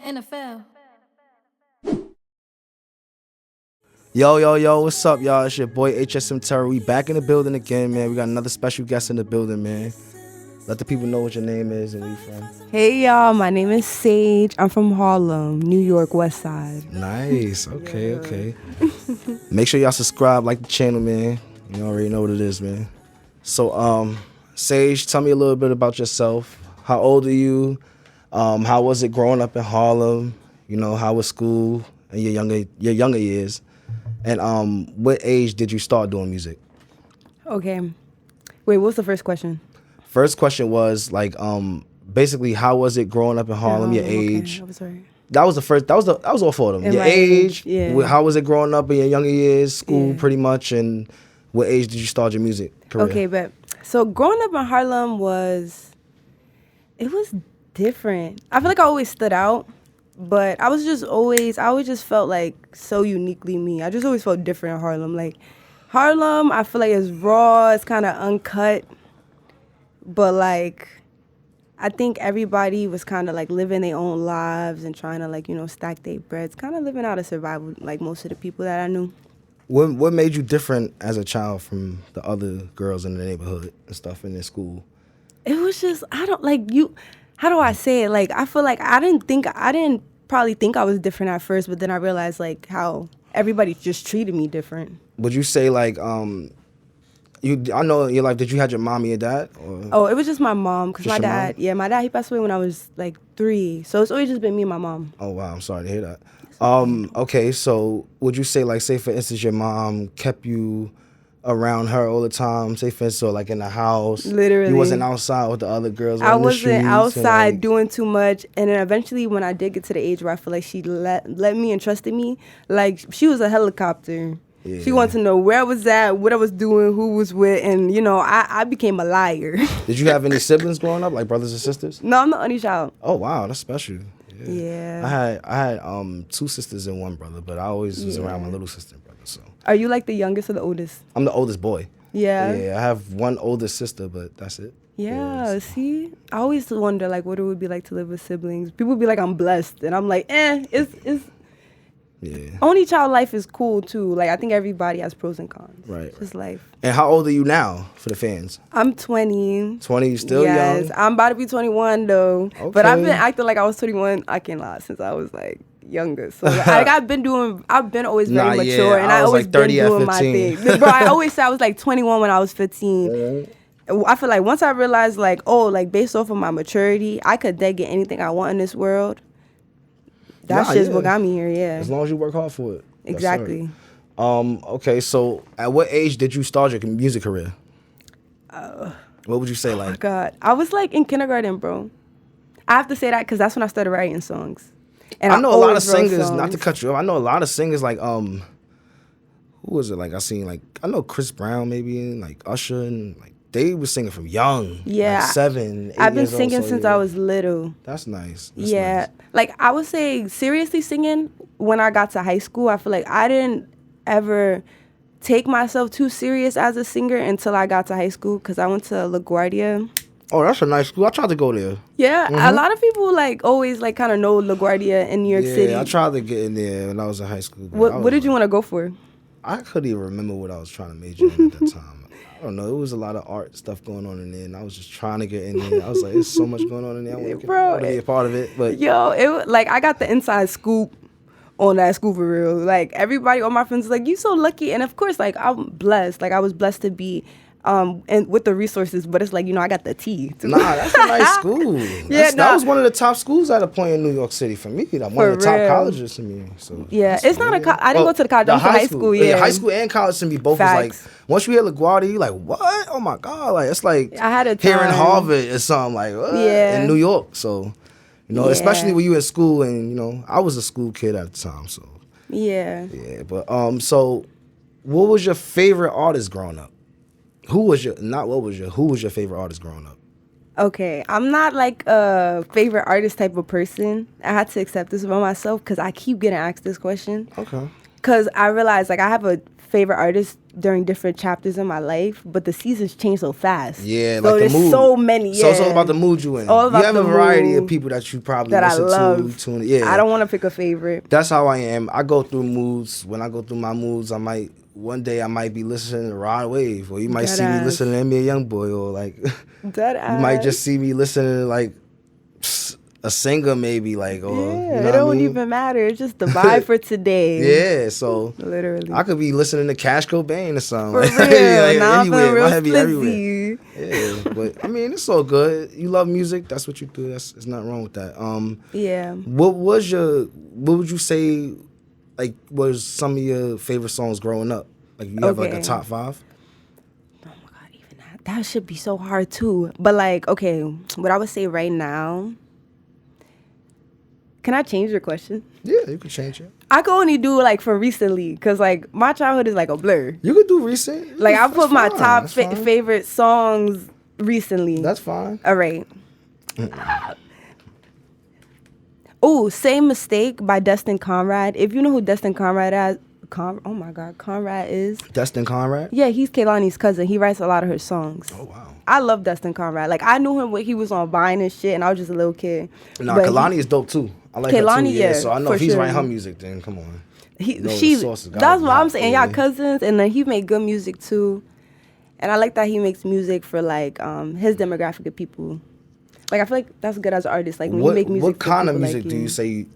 NFL. Yo, what's up, y'all? It's your boy HSM Terror. We back in the building again, man. We got another special guest in the building, man. Let the people know what your name is and where you from. Hey, y'all. My name is Sage. I'm from Harlem, New York, West Side. Nice. Okay. Make sure y'all subscribe, like the channel, man. You already know what it is, man. So, Sage, tell me a little bit about yourself. How old are you? How was it growing up in Harlem? You know, how was school in your younger years? And what age did you start doing music? Okay. Wait, what's the first question? First question was like, basically, how was it growing up in Harlem? Your age. Okay. I was sorry. That was the first. That was all for them. In Your my age. yeah. How was it growing up in your younger years? School, Yeah. pretty much. And what age did you start your music career? Okay, but so growing up in Harlem was different. I feel like I always stood out, but I always just felt like so uniquely me. I just always felt different in Harlem. Like Harlem, I feel like it's raw, it's kind of uncut, but like I think everybody was kind of like living their own lives and trying to like, you know, stack their breads, kind of living out of survival, like most of the people that I knew. What made you different as a child from the other girls in the neighborhood and stuff in their school? It was just, how do I say it? Like, I feel like I didn't probably think I was different at first, but then I realized like how everybody just treated me different. Would you say like, I know in your life, did you have your mom and your dad? Or? Oh, it was just my mom, because Just my your dad, mom? my dad, he passed away when I was like 3. So it's always just been me and my mom. Oh, wow, I'm sorry to hear that. Okay, so would you say like, say for instance, your mom kept you around her all the time, say for instance, so like in the house, Literally. you wasn't outside with the other girls. I on the wasn't streets outside and, like, doing too much, and then eventually when I did get to the age where I feel like she let me and trusted me, like she was a helicopter. Yeah. She wanted to know where I was at, what I was doing, who was with, and you know, I became a liar. Did you have any siblings growing up, like brothers and sisters? No, I'm the only child. Oh wow, that's special. Yeah. I had 2 sisters and 1 brother, but I always was around my little sister and brother. So Are you like the youngest or the oldest? I'm the oldest boy. Yeah. Yeah, I have 1 older sister, but that's it. Yeah, see? I always wonder like what it would be like to live with siblings. People be like I'm blessed, and I'm like, it's Yeah. only child life is cool too. Like I think everybody has pros and cons. Right. It's just life. And how old are you now for the fans? I'm 20. 20, you still Yes, young? I'm about to be 21 though. But I've been Okay. acting like I was 21. I can't lie, since I was like younger. So like, I've been always very Nah, yeah, mature, and I I was, always like, been 30 at doing my 15. thing. Bro, I always say I was like 21 when I was 15. I feel like once I realized like, oh, like based off of my maturity, I could get anything I want in this world. That's Nah, just yeah. what got me here. Yeah, As long as you work hard for it. Yes, sir. exactly. Okay, so at what age did you start your music career? What would you say, like? God, I was like in kindergarten, bro. I have to say that because that's when I started writing songs. And I know a lot of always wrote singers. Not to songs. cut you off. I know a lot of singers like who was it? Like I know Chris Brown maybe and like Usher and like they were singing from young. Yeah, like 7, 8 I've been years old, singing so since yeah. I was little. That's nice. That's Yeah, nice. like I would say seriously singing when I got to high school. I feel like I didn't ever take myself too serious as a singer until I got to high school because I went to LaGuardia. Oh, that's a nice school. I tried to go there. Yeah, a lot of people like always like kind of know LaGuardia in New York Yeah, City. I tried to get in there when I was in high school. but I What was did you want to go for? I couldn't even remember what I was trying to major in at that time. I don't know. It was a lot of art stuff going on in there, and I was just trying to get in there. I was like, "There's so much going on in there. I want Bro, to be a part of it." But Yo, like I got the inside scoop on that school for real. Like everybody, all my friends, was like you so lucky, and of course, like I'm blessed. Like I was blessed to be, and with the resources. But it's like I got the tea. Too. nah, that's a nice school. That nah. was one of the top schools at a point in New York City for me. Like one of the For top real. colleges to me. So Yeah, that's it's not a. good. I didn't go to the college. I went to high school. Yeah, high school and college to me both Facts. was like. Once you hear LaGuardia, you like what? Oh my god! Like it's like I had a here in time. Harvard or something like what? Yeah. In New York. So Yeah. especially when you in school and I was a school kid at the time. So Yeah. yeah, but so what was your favorite artist growing up? Who was your favorite artist growing up? Okay, I'm not like a favorite artist type of person. I had to accept this about myself because I keep getting asked this question. Okay. Because I realized like I have a favorite artists during different chapters of my life, but the seasons change so fast. Yeah, so like the there's mood. so many. Yeah. So it's all about the mood you in. All about you have the a variety of mood people that you probably that I listen love. to. Yeah. I don't want to pick a favorite. That's how I am. I go through moods. When I go through my moods, one day I might be listening to Rod Wave, or you might see me listening to NBA Youngboy, or like you might just see me listening to like a singer maybe, like, or yeah, you know it don't what I mean? even matter. It's just the vibe for today. Yeah, so literally, I could be listening to Cash Cobain or something. For like, real, like, nah, anywhere, real my heavy splizzy. everywhere. Yeah, but I mean, it's all good. You love music. That's what you do. There's nothing wrong with that. Yeah. What would you say, like, was some of your favorite songs growing up? Like, you have like a top 5? Oh my God, even that should be so hard too. But like, okay, what I would say right now. Can I change your question? Yeah, you can change it. I could only do like for recently, cause like my childhood is like a blur. You could do recent. Like I put my top fine. favorite songs recently. That's fine. All right. Oh, Same Mistake by Destin Conrad. If you know who Destin Conrad is, oh my God, Conrad is. Destin Conrad? Yeah, he's Kehlani's cousin. He writes a lot of her songs. Oh, wow. I love Destin Conrad. Like I knew him when he was on Vine and shit, and I was just a little kid. Nah, Kehlani is dope too. I like Kehlani, her too. Yeah, so I know if he's sure. writing her music, then come on. That's what I'm saying. Y'all cousins, and then he made good music too. And I like that he makes music for like his demographic of people. Like I feel like that's good as an artist. Like when you make music. What kind of for music like do you say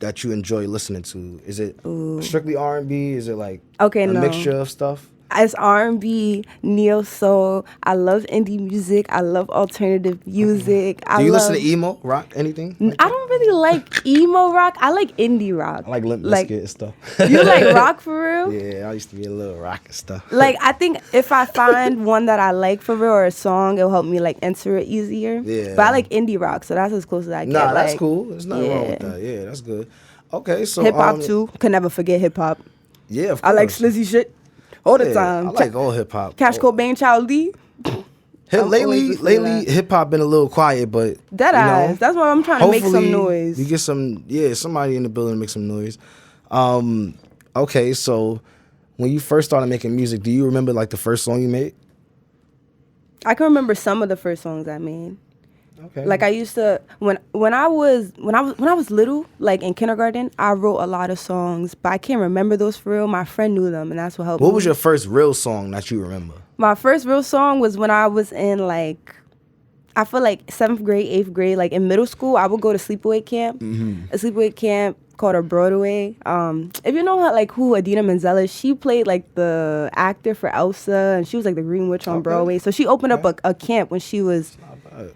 that you enjoy listening to? Is it strictly R&B? Is it like a mixture of stuff? It's R&B, neo soul. I love indie music. I love alternative music. Do you listen to emo rock? Anything? Like I don't really like emo rock. I like indie rock. I like Limp Bizkit and stuff. You like rock for real? Yeah, I used to be a little rock and stuff. Like I think if I find one that I like for real or a song, it'll help me like enter it easier. Yeah. But I like indie rock, so that's as close as I get. Nah, that's like, cool. There's nothing wrong with that. Yeah, that's good. Okay, so hip hop too. Can never forget hip hop. Yeah, of course. I like slizzy shit all the time. I like all hip hop. Cash Cobain, Child Lee. Lately, hip hop been a little quiet, but dead eyes. That's why I'm trying to make some noise. You get somebody in the building to make some noise. Okay, so when you first started making music, do you remember like the first song you made? I can remember some of the first songs I made. Okay. Like I used to when I was little, like in kindergarten, I wrote a lot of songs, but I can't remember those for real. My friend knew them, and that's what helped me. What was your first real song that you remember? My first real song was when I was in like, I feel like 7th grade, 8th grade, like in middle school. I would go to sleepaway camp, a sleepaway camp called a Broadway. If you know who Adina Menzel is, she played like the actor for Elsa, and she was like the Green Witch on Broadway. So she opened up a camp when she was.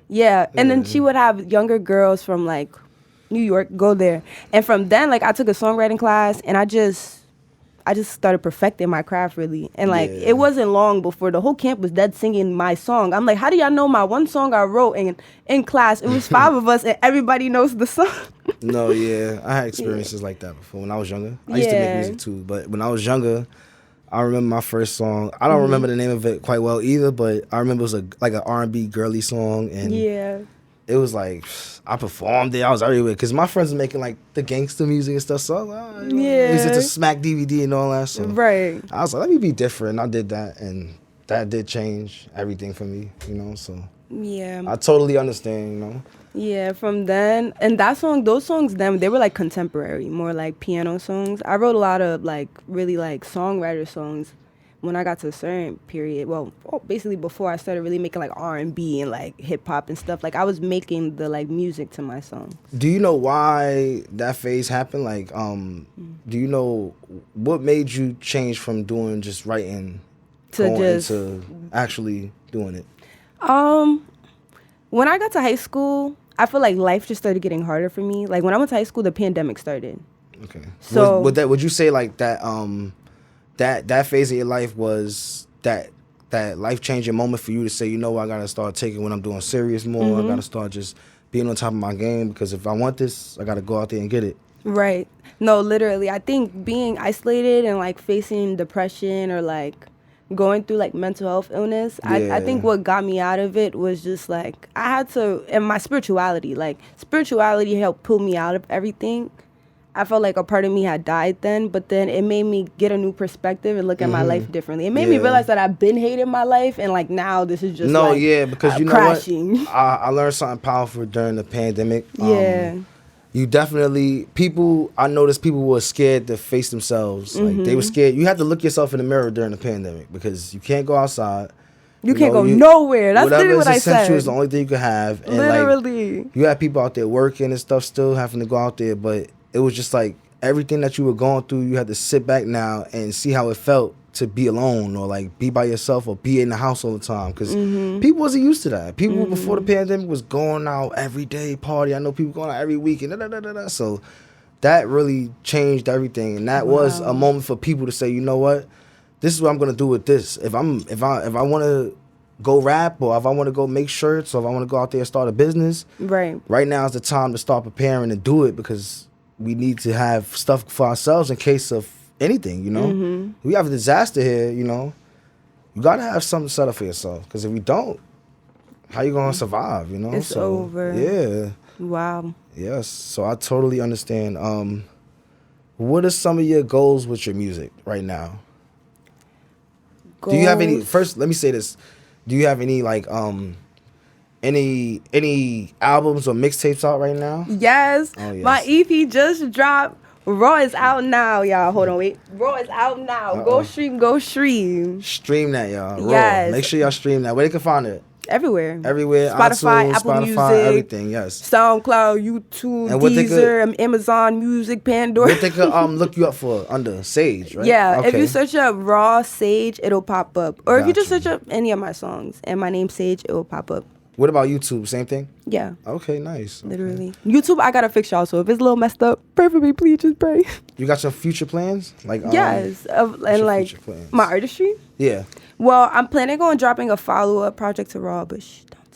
Yeah, and then she would have younger girls from like New York go there, and from then like I took a songwriting class, and I just started perfecting my craft really, and like it wasn't long before the whole camp was dead singing my song. I'm like, how do y'all know my one song I wrote? And in class it was 5 of us, and everybody knows the song. No, yeah, I had experiences like that before when I was younger. I used to make music too, but when I was younger, I remember my first song. I don't remember the name of it quite well either, but I remember it was like an R&B girly song, and it was like I performed it. I was everywhere because my friends were making like the gangster music and stuff. So I was like, is it to smack DVD and all that? So right. I was like, let me be different. I did that, and that did change everything for me. So I totally understand. Yeah, from then, and those songs then, they were like contemporary, more like piano songs. I wrote a lot of like really like songwriter songs when I got to a certain period. Well, basically before I started really making like R&B and like hip hop and stuff. Like I was making the like music to my songs. Do you know why that phase happened? Like, do you know what made you change from doing just writing to actually doing it? When I got to high school, I feel like life just started getting harder for me. Like when I went to high school, the pandemic started. Okay. So would you say like that that phase of your life was that life-changing moment for you to say, I gotta start taking when I'm doing serious more. I gotta start just being on top of my game, because if I want this, I gotta go out there and get it. Right. No, literally. I think being isolated and like facing depression or like going through like mental health illness, I think what got me out of it was just like I had to, and my spirituality helped pull me out of everything. I felt like a part of me had died then, but then it made me get a new perspective and look at my life differently. It made me realize that I've been hating my life, and like now this is just because you know crashing. what? I learned something powerful during the pandemic. Yeah. You definitely I noticed people were scared to face themselves. Like they were scared. You had to look yourself in the mirror during the pandemic because you can't go outside. You can't go nowhere. That's literally what I said. Essential is the only thing you can have. And literally. You had people out there working and stuff, still having to go out there, but it was just like everything that you were going through, you had to sit back now and see how it felt to be alone or like be by yourself or be in the house all the time because people wasn't used to that. People before the pandemic was going out every day, party. I know people going out every week and so that really changed everything, and that was a moment for people to say, you know what, this is what I'm gonna do with this. If I want to go rap or if I want to go make shirts or if I want to go out there and start a business, right now is the time to start preparing and do it because we need to have stuff for ourselves in case of anything, you know. We have a disaster here, you know. You gotta have something set up for yourself because if you don't, how you gonna survive, you know? It's over. Yeah. Wow. Yes. So I totally understand. What are some of your goals with your music right now? Do you have any? First, let me say this. Do you have any like any albums or mixtapes out right now? Yes. Oh, yes. My EP just dropped. Raw is out now, y'all. Hold on, wait. Raw is out now. Go stream, go stream. Stream that, y'all. Raw. Yes. Make sure y'all stream that. Where they can find it? Everywhere. Spotify, iTunes, Apple Music, everything. Yes. SoundCloud, YouTube, Deezer, Amazon Music, Pandora. What they could look you up for under Sage, right? Yeah. Okay. If you search up Raw Sage, it'll pop up. Or if you just search up any of my songs and my name Sage, it will pop up. What about YouTube? Same thing? Yeah. Okay, nice. Literally. Okay. YouTube, I gotta fix y'all. So if it's a little messed up, pray for me, please. Just pray. You got some future plans? Like yes, and like my artistry. Yeah. Well, I'm planning on dropping a follow-up project to Raw, but don't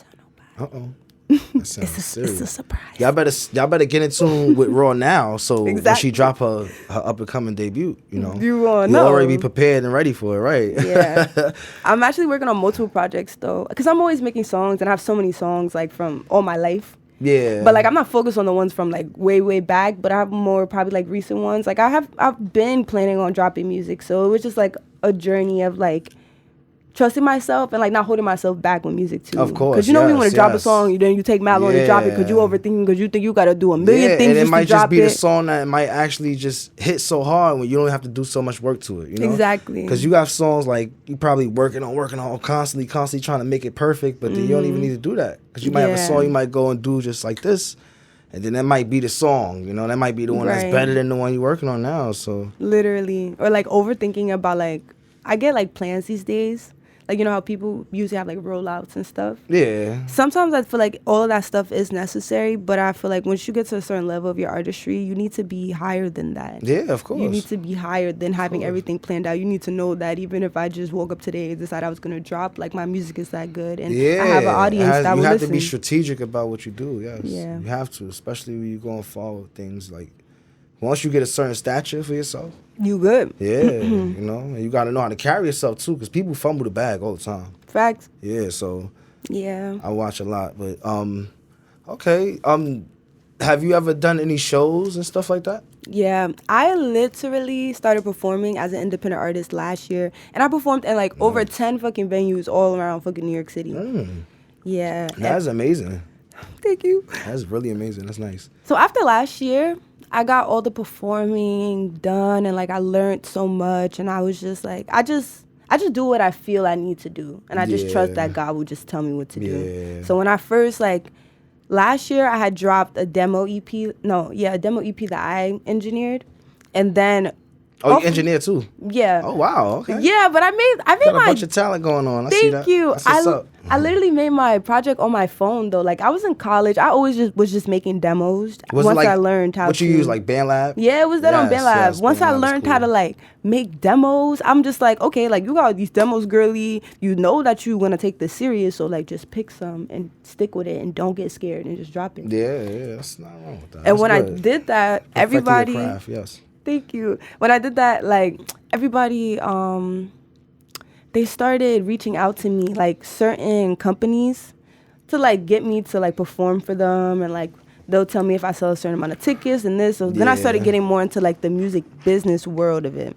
tell nobody. That sounds serious. It's a surprise. Y'all better get in tune with Raw now, so when she drop her up and coming debut, you know, you'll already be prepared and ready for it, right? Yeah. I'm actually working on multiple projects though, because I'm always making songs and I have so many songs like from all my life. Yeah. But like I'm not focused on the ones from like way back, but I have more probably like recent ones. Like I've been planning on dropping music, so it was just like a journey of like trusting myself and like not holding myself back with music too. Of course, because you know when you want to drop a song, then you take mad long to drop it because you overthinking because you think you got to do a million things. And it might just be the song that might actually just hit so hard when you don't have to do so much work to it. You know? Exactly. Because you got songs like you probably working on constantly trying to make it perfect, but then you don't even need to do that because you might have a song you might go and do just like this. And then that might be the song, you know, that might be the one that's better than the one you're working on now. So literally, or like overthinking about like I get like plans these days. Like, you know how people usually have, like, rollouts and stuff? Yeah. Sometimes I feel like all of that stuff is necessary, but I feel like once you get to a certain level of your artistry, you need to be higher than that. Yeah, of course. You need to be higher than having everything planned out. You need to know that even if I just woke up today and decided I was going to drop, like, my music is that good. And I have an audience that will listen. You have to be strategic about what you do, yes. Yeah. You have to, especially when you're going forward with things like, once you get a certain stature for yourself. You good. Yeah, you know, and you got to know how to carry yourself too, because people fumble the bag all the time. Facts. Yeah, so. Yeah. I watch a lot, but okay. Have you ever done any shows and stuff like that? Yeah, I literally started performing as an independent artist last year, and I performed in like over 10 fucking venues all around fucking New York City. Yeah. That's amazing. Thank you. That's really amazing. That's nice. So after last year, I got all the performing done, and like I learned so much, and I was just like, I just do what I feel I need to do, and I just trust that God will just tell me what to do. So when I first last year I had dropped a demo EP. A demo EP that I engineered, and then. Oh, you engineer too? Yeah. Oh wow. Okay. Yeah, but I made got a bunch of talent going on. I see that. Thank you. That's what's up. I literally made my project on my phone though. Like I was in college, I always was just making demos. Once I learned how. What you use, like BandLab? Yeah, it was that on BandLab. Once I learned how to like make demos, I'm just like, okay, like you got these demos, girly. You know that you want to take this serious, so like just pick some and stick with it, and don't get scared and just drop it. Yeah, that's not wrong with that. And when I did that, everybody. Your craft, yes. Thank you. When I did that, like everybody, they started reaching out to me, like certain companies, to like get me to like perform for them and like they'll tell me if I sell a certain amount of tickets and this. So then I started getting more into like the music business world of it.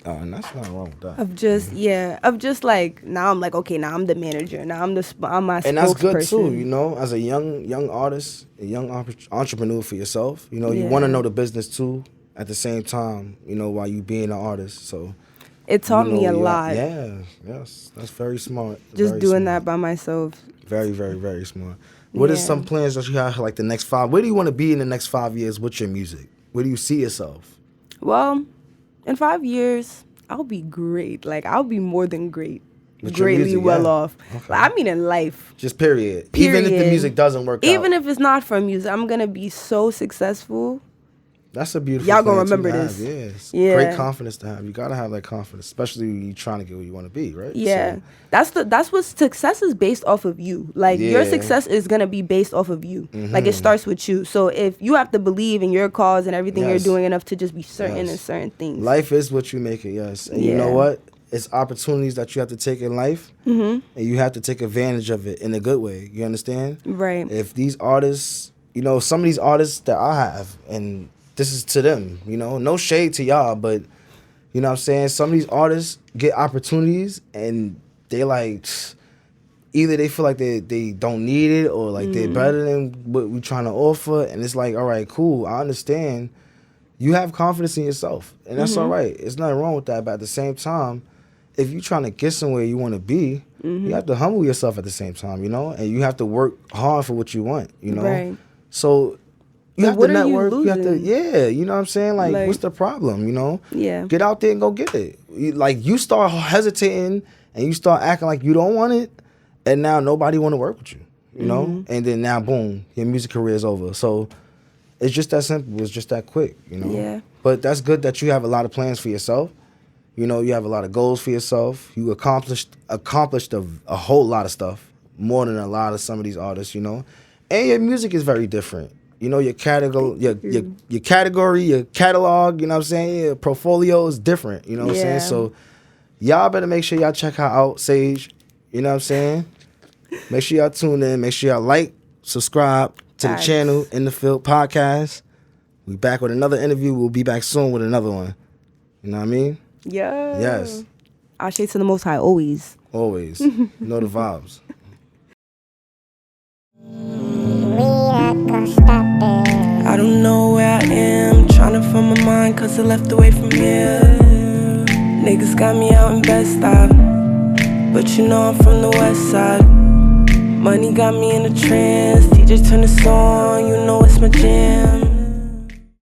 Oh, and that's not wrong with that. Of just like, now I'm like, okay, now I'm the manager. Now I'm my and that's good spokesperson. too, you know, as a young artist, a young entrepreneur for yourself. You know, you want to know the business too at the same time, you know, while you being an artist. So it taught me a lot. Yes, that's very smart. Just very doing smart. that by myself. Very, very, very smart. What are some plans that you have, like the next 5? Where do you want to be in the next 5 years with your music? Where do you see yourself? Well, in 5 years, I'll be great. Like, I'll be more than great. With your Greatly music, well off. Okay. Like, I mean in life. Just period. Even if the music doesn't work out. Even if it's not for music, I'm going to be so successful. That's a beautiful Y'all thing gonna remember to this. Have. Yes. Yeah. Great confidence to have. You gotta have that confidence, especially when you're trying to get where you want to be, right? Yeah. So, That's what success is based off of you. Like your success is gonna be based off of you. Like it starts with you. So if you have to believe in your cause and everything you're doing enough to just be certain in certain things. Life is what you make it, yes. And you know what? It's opportunities that you have to take in life, and you have to take advantage of it in a good way. You understand? Right. If these artists, you know, some of these artists that I have, and this is to them, you know, no shade to y'all, but you know what I'm saying? Some of these artists get opportunities and they like, either they feel like they don't need it or like they're better than what we're trying to offer. And it's like, all right, cool, I understand. You have confidence in yourself and that's all right. There's nothing wrong with that. But at the same time, if you're trying to get somewhere you want to be, you have to humble yourself at the same time, you know? And you have to work hard for what you want, you know? Right. So you have what to are network. you You have to, losing? you know what I'm saying? Like, what's the problem, you know? Yeah. Get out there and go get it. You start hesitating and you start acting like you don't want it, and now nobody want to work with you, you know? And then now, boom, your music career is over. So it's just that simple. It's just that quick, you know? Yeah. But that's good that you have a lot of plans for yourself. You know, you have a lot of goals for yourself. You accomplished a whole lot of stuff, more than a lot of some of these artists, you know? And your music is very different. You know, your category, your catalog, you know what I'm saying? Your portfolio is different, you know what I'm saying? So y'all better make sure y'all check her out, Sage. You know what I'm saying? Make sure y'all tune in. Make sure y'all like, subscribe to the channel, In the Field Podcast. We back with another interview. We'll be back soon with another one. You know what I mean? Yeah. Yes. Ashe to the Most High, always. Always. You know the vibes. I don't know where I am, tryna find my mind cause I left away from here. Niggas got me out in Bed-Stuy, but you know I'm from the west side. Money got me in a trance, DJ turn the song, you know it's my jam.